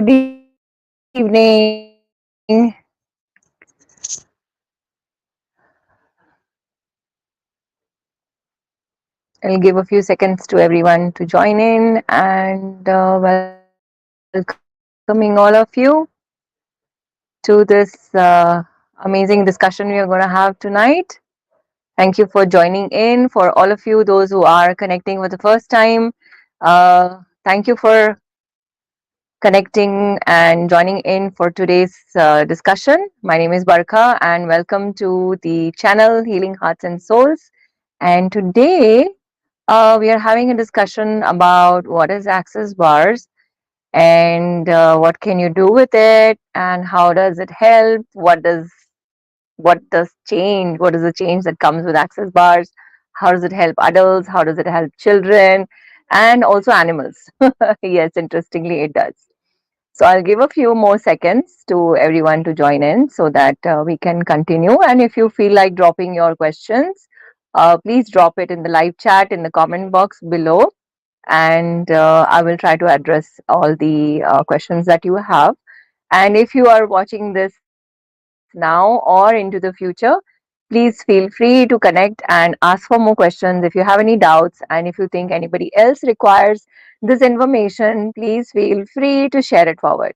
evening. I'll give a few seconds to everyone to join in and welcoming all of you to this amazing discussion we are going to have tonight. Thank you for joining in. For all of you, those who are connecting for the first time, thank you for connecting and joining in for today's discussion. My name is Barkha, and welcome to the channel Healing Hearts and Souls. And today we are having a discussion about what is access bars and what can you do with it and how does it help, what is the change that comes with access bars, how does it help adults, how does it help children and also animals. Yes, interestingly it does. So I'll give a few more seconds to everyone to join in so that we can continue. And if you feel like dropping your questions, please drop it in the live chat in the comment box below. And I will try to address all the questions that you have. And if you are watching this now or into the future, please feel free to connect and ask for more questions if you have any doubts. And if you think anybody else requires this information, please feel free to share it forward.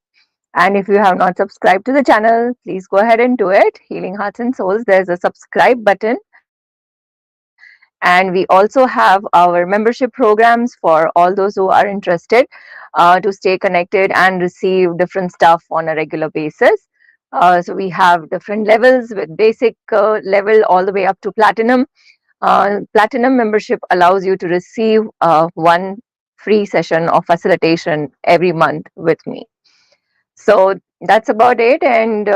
And if you have not subscribed to the channel, please go ahead and do it. Healing Hearts and Souls, there's a subscribe button. And we also have our membership programs for all those who are interested to stay connected and receive different stuff on a regular basis. So we have different levels with basic level all the way up to platinum. Platinum membership allows you to receive one free session of facilitation every month with me. So that's about it. And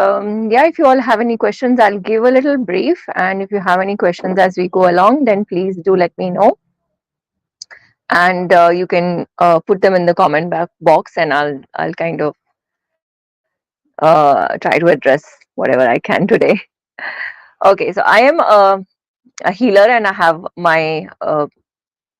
yeah, if you all have any questions, I'll give a little brief. And if you have any questions as we go along, then please do let me know. And you can put them in the comment box, and I'll kind of try to address whatever I can today. Okay, so I am a healer, and I have my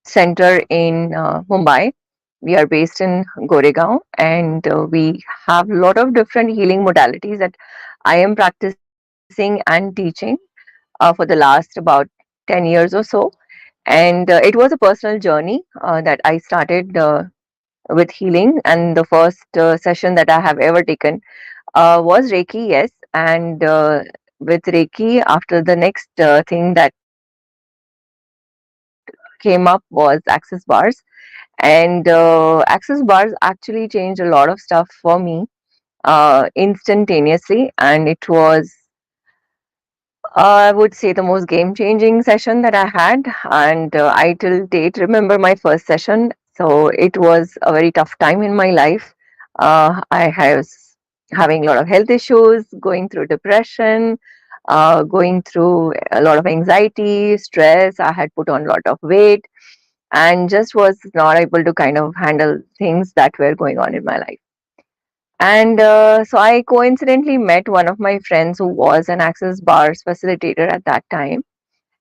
center in Mumbai. We are based in Goregaon, and we have a lot of different healing modalities that I am practicing and teaching for the last about 10 years or so. And it was a personal journey that I started with healing. And the first session that I have ever taken was Reiki, yes. And with Reiki, after the next thing that came up was access bars. And access bars actually changed a lot of stuff for me instantaneously. And it was, I would say, the most game changing session that I had. And I till date remember my first session. So it was a very tough time in my life. I was having a lot of health issues, going through depression, going through a lot of anxiety, stress. I had put on a lot of weight and just was not able to kind of handle things that were going on in my life. And so I coincidentally met one of my friends who was an access bars facilitator at that time.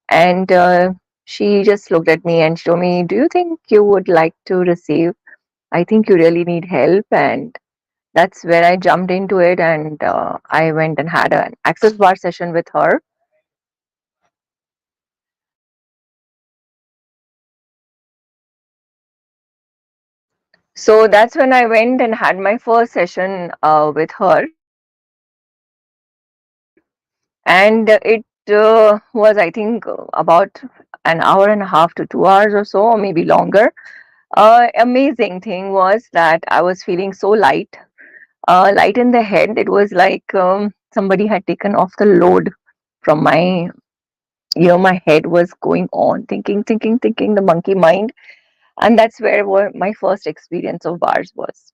And she just looked at me and she told me, "Do you think you would like to receive? I think you really need help." And that's where I jumped into it. And I went and had an access bar session with her. So that's when I went and had my first session with her. And it was, I think, about an hour and a half to 2 hours or so, or maybe longer. Amazing thing was that I was feeling so light, light in the head. It was like somebody had taken off the load from my, my head was going on, thinking, the monkey mind. And that's where my first experience of bars was.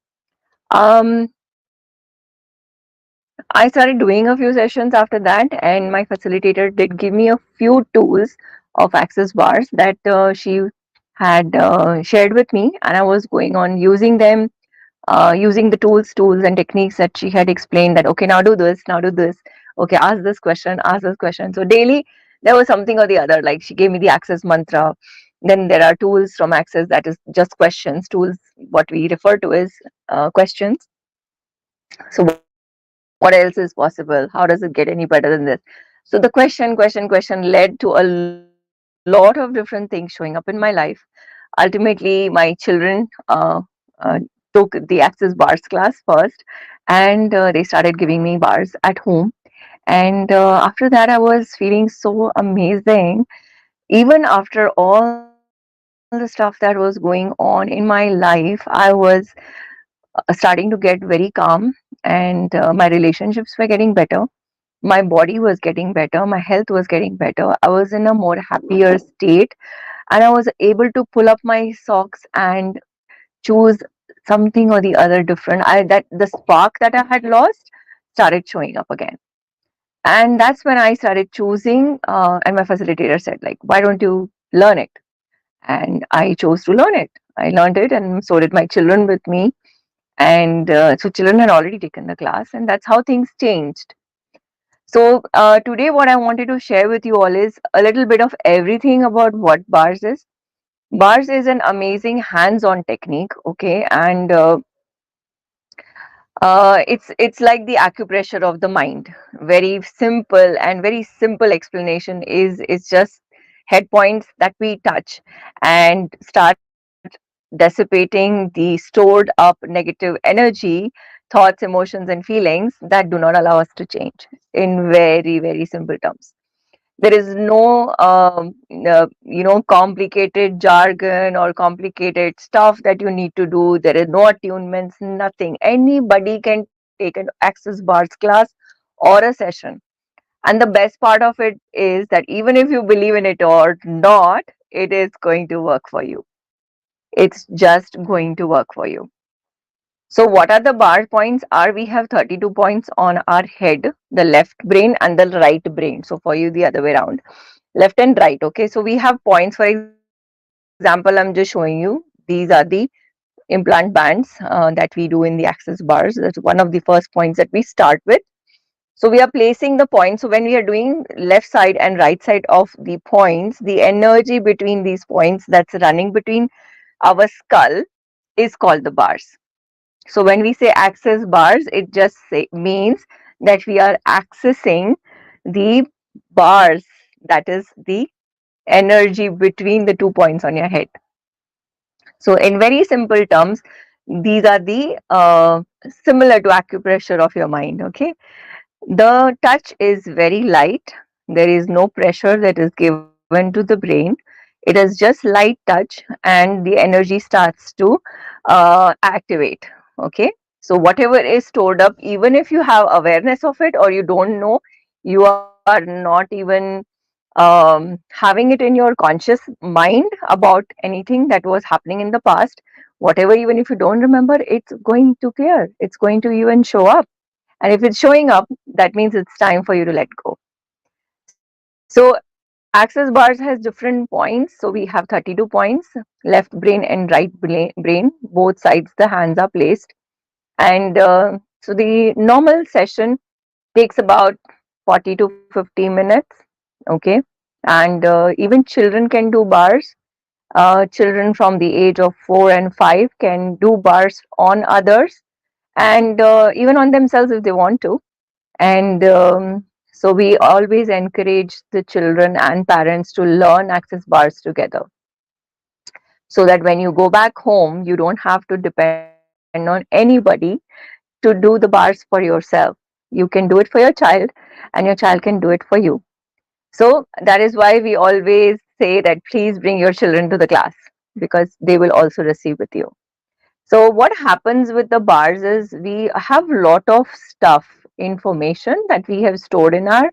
Um, I started doing a few sessions after that, and my facilitator did give me a few tools of access bars that she had shared with me, and I was going on using them, using the tools and techniques that she had explained. That okay, now do this. Okay, ask this question. So daily there was something or the other. Like she gave me the access mantra. Then there are tools from access that is just questions. Tools, what we refer to as questions. So what else is possible? How does it get any better than this? So the question led to a lot of different things showing up in my life. Ultimately, my children uh, took the Access Bars class first, and they started giving me bars at home. And after that, I was feeling so amazing. Even after all the stuff that was going on in my life, I was starting to get very calm, and my relationships were getting better. My body was getting better. My health was getting better. I was in a more happier state, and I was able to pull up my socks and choose something or the other different. I that the spark that I had lost started showing up again. And that's when I started choosing, and my facilitator said, like, why don't you learn it? And I chose to learn it. I learned it, and so did my children with me. And so children had already taken the class, and that's how things changed. So today, what I wanted to share with you all is a little bit of everything about what bars is. Bars is an amazing hands-on technique, okay, and it's like the acupressure of the mind. Very simple, and very simple explanation is just head points that we touch and start dissipating the stored up negative energy, thoughts, emotions, and feelings that do not allow us to change. In very simple terms, there is no complicated jargon or complicated stuff that you need to do. There is no attunements, nothing. Anybody can take an access bars class or a session, and the best part of it is that even if you believe in it or not, it is going to work for you. It's just going to work for you. So what are the bar points? Are We have 32 points on our head, the left brain and the right brain. So for you, the other way around, left and right. Okay, so we have points. For example, I'm just showing you, these are the implant bands that we do in the access bars. That's one of the first points that we start with. So we are placing the points. So when we are doing left side and right side of the points, the energy between these points that's running between our skull is called the bars. So when we say access bars, it just means that we are accessing the bars, that is the energy between the 2 points on your head. So in very simple terms, these are the similar to acupressure of your mind. Okay, the touch is very light. There is no pressure that is given to the brain. It is just light touch, and the energy starts to activate. Okay. So, whatever is stored up, even if you have awareness of it or you don't know, you are not even having it in your conscious mind about anything that was happening in the past. Whatever, even if you don't remember, it's going to clear. It's going to even show up, and if it's showing up, that means it's time for you to let go. So access bars has different points. So we have 32 points, left brain and right brain, both sides the hands are placed. And so the normal session takes about 40 to 50 minutes. Okay. And even children can do bars. Children from the age of 4 and 5 can do bars on others, and even on themselves if they want to. And so we always encourage the children and parents to learn access bars together, so that when you go back home, you don't have to depend on anybody to do the bars for yourself. You can do it for your child, and your child can do it for you. So that is why we always say that please bring your children to the class, because they will also receive with you. So what happens with the bars is we have lot of stuff, information that we have stored in our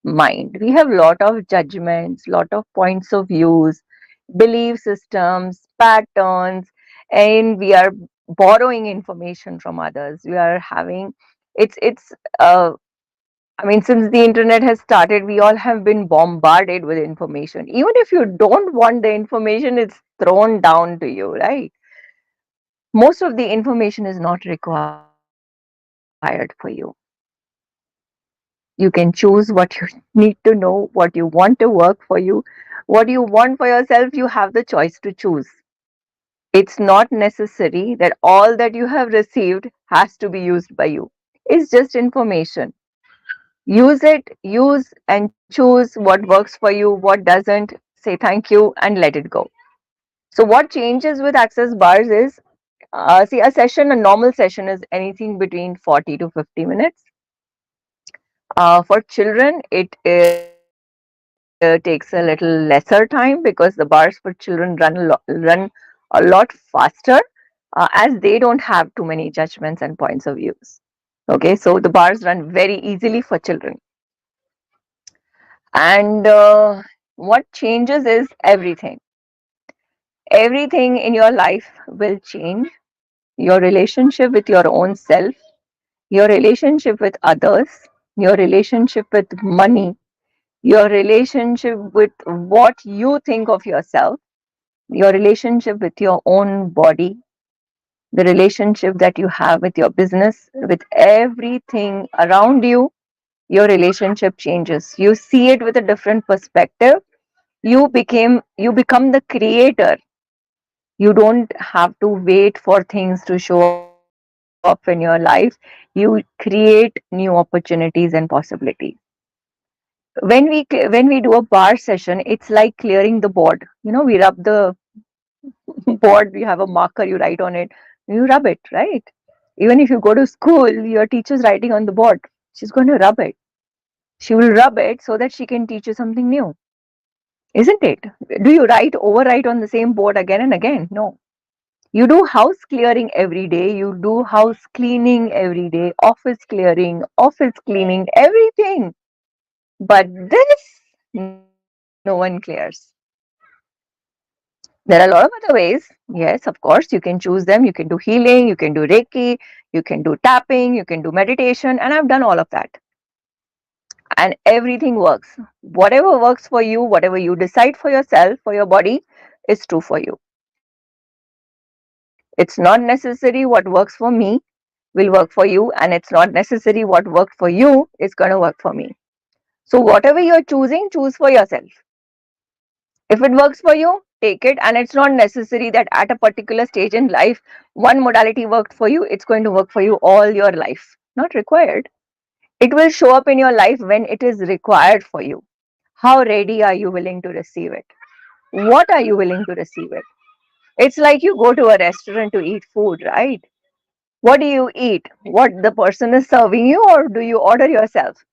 mind. We have lot of judgments, lot of points of views, belief systems, patterns, and we are borrowing information from others. We are having it's I mean, since the internet has started, we all have been bombarded with information. Even if you don't want the information, it's thrown down to you, right? Most of the information is not required for you. You can choose what you need to know, what you want to work for you, what you want for yourself. You have the choice to choose. It's not necessary that all that you have received has to be used by you. is just information. Use it, use and choose what works for you, what doesn't, say thank you and let it go. So what changes with access bars is, see, a normal session is anything between 40 to 50 minutes. For children, it takes a little lesser time because the bars for children run a lot faster, as they don't have too many judgments and points of views. Okay, so the bars run very easily for children. And what changes is everything. Everything in your life will change. Your relationship with your own self, your relationship with others, your relationship with money, your relationship with what you think of yourself, your relationship with your own body, the relationship that you have with your business, with everything around you. Your relationship changes. You see it with a different perspective. You become the creator. You don't have to wait for things to show up in your life. You create new opportunities and possibilities. When we do a bar session, it's like clearing the board. We rub the board. You have a marker, you write on it, you rub it, right? Even if you go to school, your teacher's writing on the board, she's going to rub it. She will rub it so that she can teach you something new, isn't it? Do you overwrite on the same board again and again? No. You do house clearing every day, you do house cleaning every day, office clearing, office cleaning, everything. But this, no one clears. There are a lot of other ways. Yes, of course, you can choose them. You can do healing, you can do Reiki, you can do tapping, you can do meditation, and I've done all of that. And everything works. Whatever works for you, whatever you decide for yourself, for your body, is true for you. It's not necessary what works for me will work for you, and it's not necessary what worked for you is going to work for me. So, whatever you're choosing, choose for yourself. If it works for you, take it. And it's not necessary that at a particular stage in life, one modality worked for you, it's going to work for you all your life. Not required. It will show up in your life when it is required for you. How ready are you willing to receive it? What are you willing to receive it? It's like you go to a restaurant to eat food, right? What do you eat? What the person is serving you, or do you order yourself?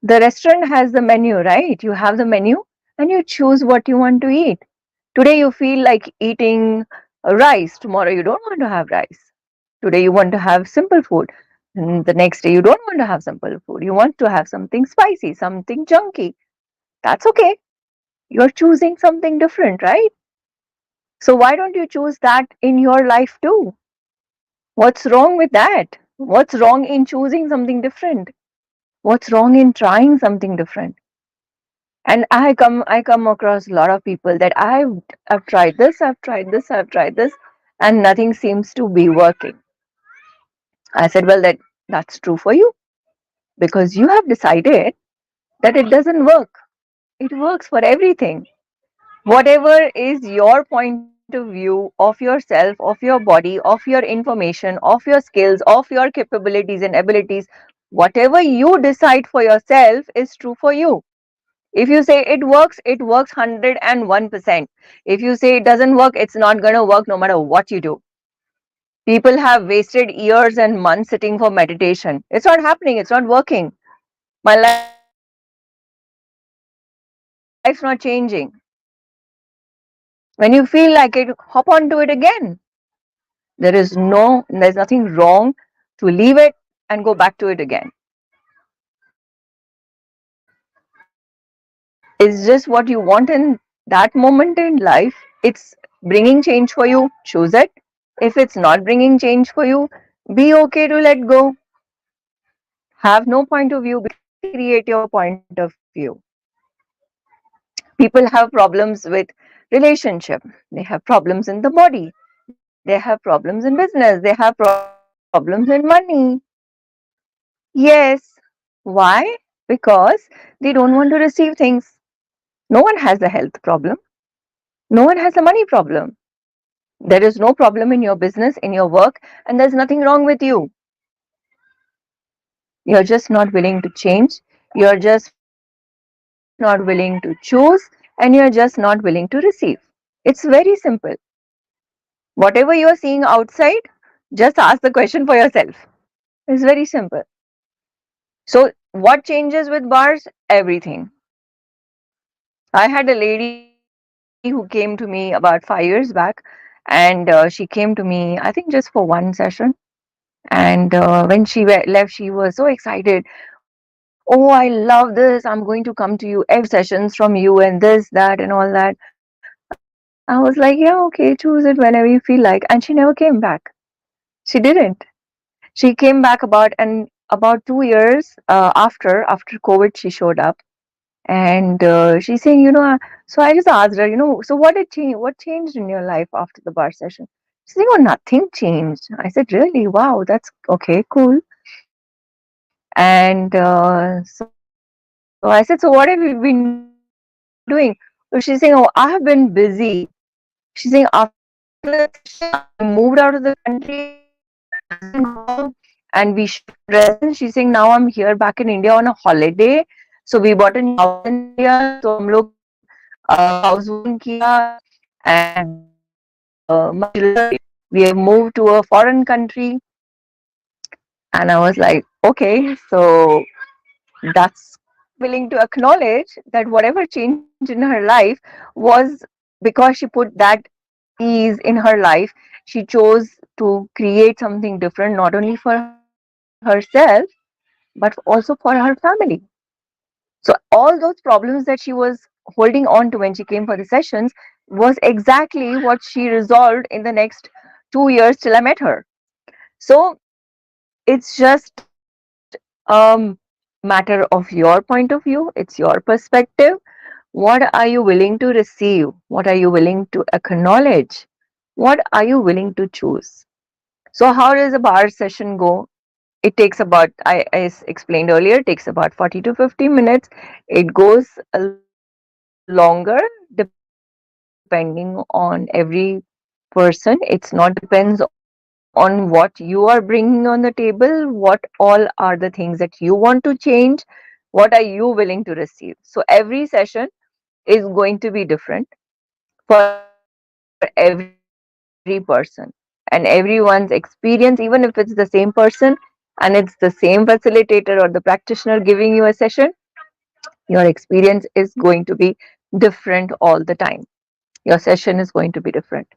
The restaurant has the menu, right? You have the menu and you choose what you want to eat. Today you feel like eating rice, tomorrow you don't want to have rice. Today you want to have simple food. And the next day you don't want to have simple food. You want to have something spicy, something junky. That's okay. You're choosing something different, right? So why don't you choose that in your life too? What's wrong with that? What's wrong in choosing something different? What's wrong in trying something different? And I come across a lot of people that I've tried this, I've tried this, and nothing seems to be working. I said, well, that's true for you because you have decided that it doesn't work. It works for everything. Whatever is your point of view of yourself, of your body, of your information, of your skills, of your capabilities and abilities, whatever you decide for yourself is true for you. If you say it works 101%. If you say it doesn't work, it's not going to work no matter what you do. People have wasted years and months sitting for meditation. It's not happening, it's not working. My life's not changing. When you feel like it, hop on to it again. There's nothing wrong to leave it and go back to it again. It's just what you want in that moment in life. It's bringing change for you, choose it. If it's not bringing change for you, be okay to let go. Have no point of view, create your point of view. People have problems with relationship, they have problems in the body, they have problems in business, they have problems in money. Yes. Why? Because they don't want to receive things. No one has a health problem. No one has a money problem. There is no problem in your business, in your work, and there's nothing wrong with you. You're just not willing to change. You're just not willing to choose, and you're just not willing to receive. It's very simple. Whatever you're seeing outside, just ask the question for yourself. It's very simple. So, what changes with bars? Everything. I had a lady who came to me about 5 years back, and she came to me, I think, just for one session. And when she left, she was so excited. Oh, I love this. I'm going to come to you every sessions from you, and this, that, and all that. I was like, yeah, okay, choose it whenever you feel like. And she never came back. She didn't. She came back about 2 years after COVID. She showed up, and she's saying, so I just asked her, so what did change? What changed in your life after the bar session? She's saying, oh, nothing changed. I said, really? Wow, that's okay, cool. And so I said, so what have you been doing? So she's saying, oh, I have been busy. She's saying, after that session, I moved out of the country. My husband got a job and we shifted residence. She's saying, now I'm here back in India on a holiday. So we bought a new house in India. So हम लोग house warming किया, and my children are here. We have moved to a foreign country. And I was like, okay, so that's willing to acknowledge that whatever changed in her life was because she put that ease in her life. She chose to create something different, not only for herself, but also for her family. So all those problems that she was holding on to when she came for the sessions was exactly what she resolved in the next 2 years till I met her. So it's just matter of your point of view, it's your perspective. What are you willing to receive? What are you willing to acknowledge? What are you willing to choose? So how does a bar session go? It takes about, explained earlier, it takes about 40 to 50 minutes. It goes longer depending on every person. It's not depends on what you are bringing on the table, what all are the things that you want to change, what are you willing to receive. So every session is going to be different for every person, and everyone's experience, even if it's the same person and it's the same facilitator or the practitioner giving you a session, your experience is going to be different all the time. Your session is going to be different.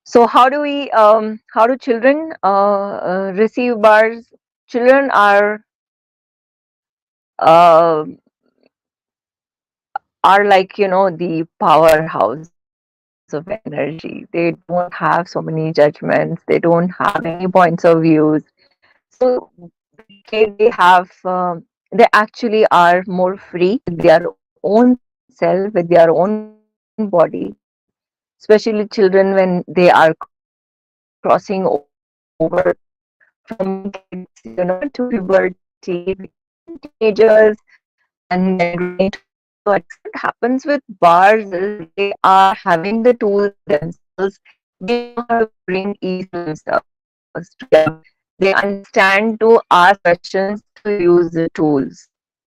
So how do children receive bars? Children are like, the powerhouse of energy. They don't have so many judgments, they don't have any points of views. So they actually are more free with their own self, with their own body, especially children when they are crossing over from kids, to puberty, becoming teenagers, and then growing into adults. So what happens with bars is they are having the tools themselves. They know how to bring ease to themselves to them. They understand to ask questions, to use the tools.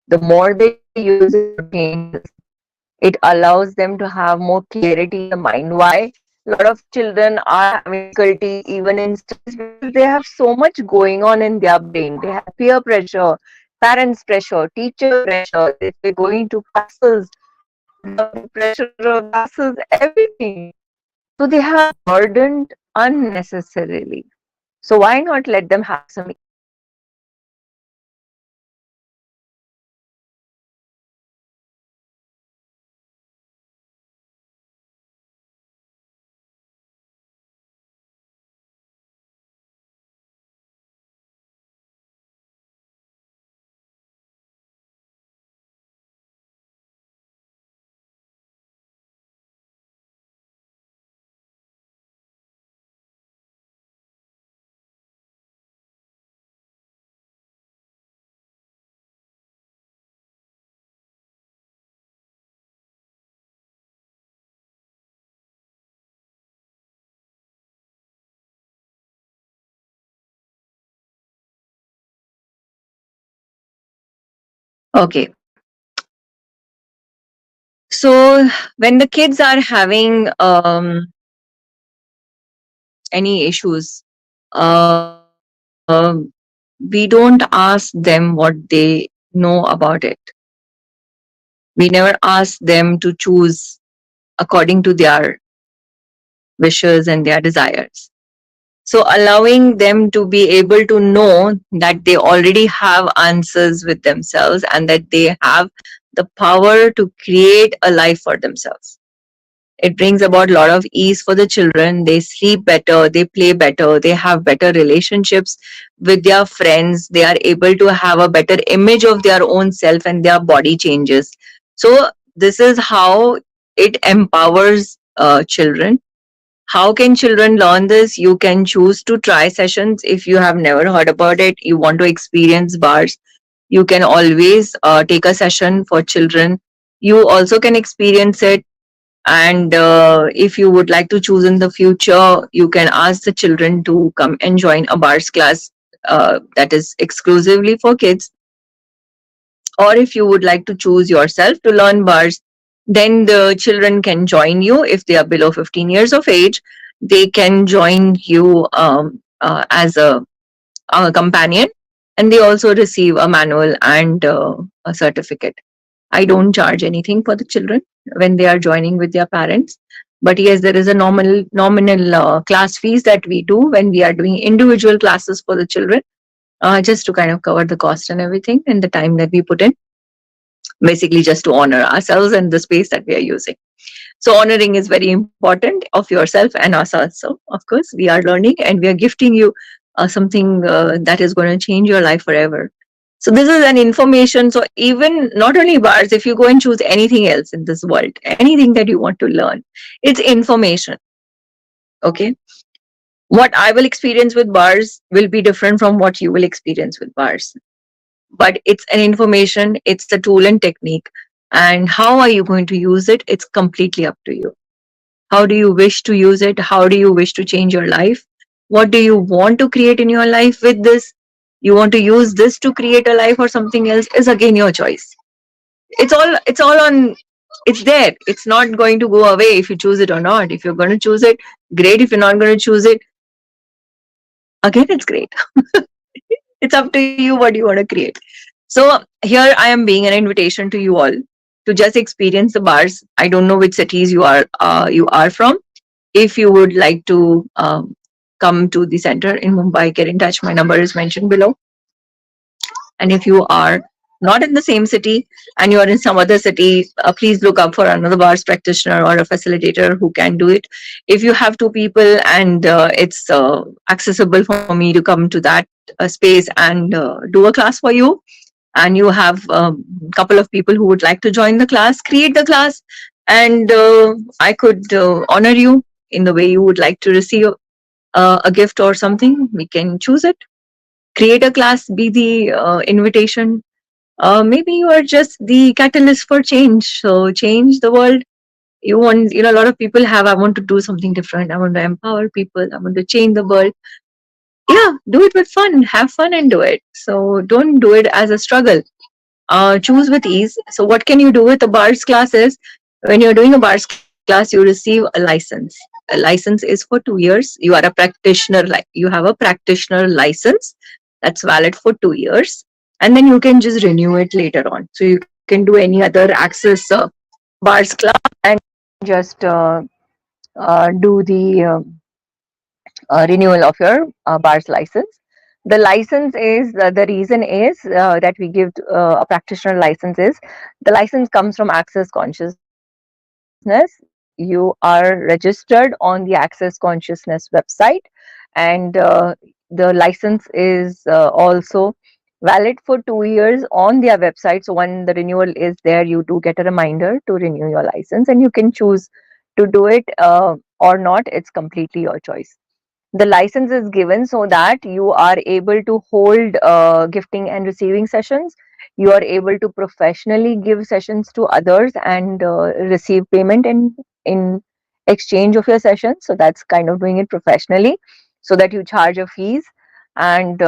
The more they use it, more changes. It allows them to have more clarity in the mind. Why a lot of children are having difficulties even in studies? Because they have so much going on in their brain. They have peer pressure, parents' pressure, teacher pressure. If they're going to classes, the pressure of classes, everything. So they have burdened unnecessarily. So why not let them have some ease in their life? Why not let them have some ease in their life? Why not let them have some clarity in their mind? Why not let them have Okay. So when the kids are having any issues, we don't ask them what they know about it. We never ask them to choose according to their wishes and their desires. So, allowing them to be able to know that they already have answers with themselves and that they have the power to create a life for themselves. It brings about a lot of ease for the children. They sleep better, they play better, they have better relationships with their friends, they are able to have a better image of their own self, and their body changes. So, this is how it empowers children. How can children learn this? You can choose to try sessions. If you have never heard about it, you want to experience bars, you can always take a session for children. You also can experience it. And if you would like to choose in the future, you can ask the children to come and join a bars class that is exclusively for kids. Or if you would like to choose yourself to learn bars, then the children can join you. If they are below 15 years of age, they can join you as a companion, and they also receive a manual and a certificate. I don't charge anything for the children when they are joining with their parents. But yes, there is a nominal class fees that we do when we are doing individual classes for the children, just to kind of cover the cost and everything and the time that we put in, basically just to honor ourselves and the space that we are using. So honoring is very important of yourself and us also. Of course, we are learning and we are gifting you something that is going to change your life forever. So this is an information. So even not only bars, if you go and choose anything else in this world, anything that you want to learn, it's information. Okay. What I will experience with bars will be different from what you will experience with bars. But it's an information, it's a tool and technique. And how are you going to use it? It's completely up to you. How do you wish to use it? How do you wish to change your life? What do you want to create in your life with this? You want to use this to create a life or something else, is again your choice. It's all on, it's there. It's not going to go away if you choose it or not. If you're going to choose it, great. If you're not going to choose it, again it's great. It's up to you what you want to create. So here I am being an invitation to you all to just experience the bars. I don't know which cities you are from. If you would like to come to the center in Mumbai, get in touch. My number is mentioned below. And if you are not in the same city and you are in some other city, please look up for another bars practitioner or a facilitator who can do it. If you have two people and it's accessible for me to come to that space and do a class for you, and you have a couple of people who would like to join the class, create the class, and I could honor you in the way you would like to receive a gift or something. We can choose it. Create a class, be the invitation. Maybe you are just the catalyst for change. So change the world. You want, a lot of people have, I want to do something different. I want to empower people. I want to change the world. Yeah, do it with fun. Have fun and do it. So don't do it as a struggle. Choose with ease. So what can you do with a bars class is, when you're doing a bars class, you receive a license. A license is for 2 years. You are a practitioner, like you have a practitioner license that's valid for 2 years, and then you can just renew it later on. So you can do any other access bars class and just do the renewal of your bars license. The license is the reason is that we give a practitioner license is, the license comes from Access Consciousness. You are registered on the Access Consciousness website, and the license is also valid for 2 years on their website. So when the renewal is there, you do get a reminder to renew your license, and you can choose to do it or not. It's completely your choice. The license is given so that you are able to hold gifting and receiving sessions. You are able to professionally give sessions to others and receive payment in exchange of your sessions. So that's kind of doing it professionally, so that you charge your fees. and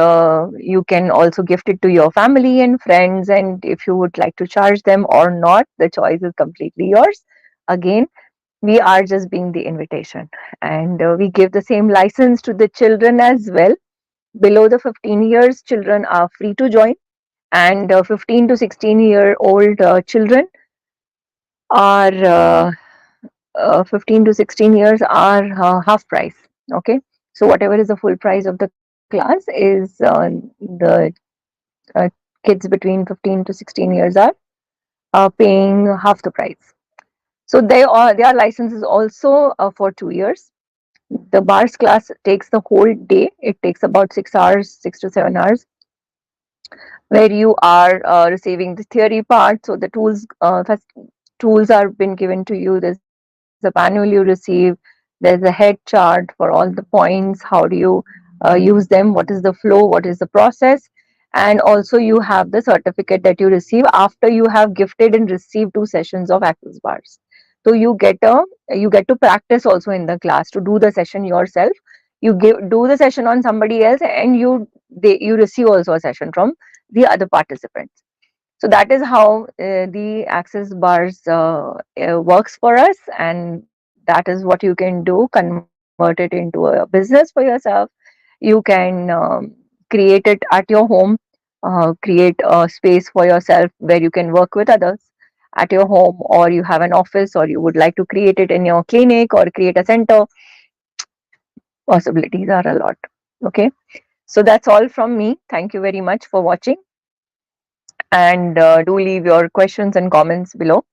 you can also gift it to your family and friends, and if you would like to charge them or not, the choice is completely yours. Again, we are just being the invitation, and we give the same license to the children as well. Below the 15 years, children are free to join, and 15 to 16-year-old children are 15 to 16 years are half price. Okay, so whatever is the full price of the class is the uh, kids between 15 to 16 years are paying half the price. So their license is also for 2 years. The bars class takes the whole day. It takes about 6 hours, 6 to 7 hours, where you are receiving the theory part. So the tools are been given to you. There's a manual you receive. There's a head chart for all the points. How do you use them? What is the flow? What is the process? And also you have the certificate that you receive after you have gifted and received 2 sessions of access bars. So you get to practice also in the class to do the session yourself. You do the session on somebody else, and you receive also a session from the other participants. So that is how the access bars works for us, and that is what you can do. Convert it into a business for yourself. You can create it at your home, create a space for yourself where you can work with others at your home, or you have an office, or you would like to create it in your clinic or create a center. Possibilities are a lot. Okay, so that's all from me. Thank you very much for watching, and do leave your questions and comments below.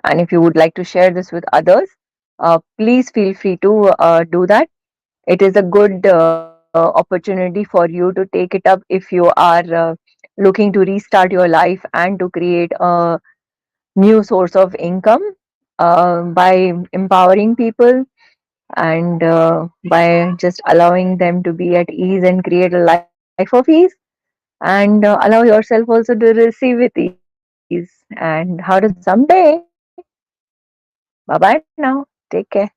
And if you would like to share this with others, please feel free to do that. It is a good opportunity for you to take it up if you are looking to restart your life and to create a new source of income by empowering people, and by just allowing them to be at ease and create a life of ease, and allow yourself also to receive with ease. And how does it someday? Bye bye now. Take care.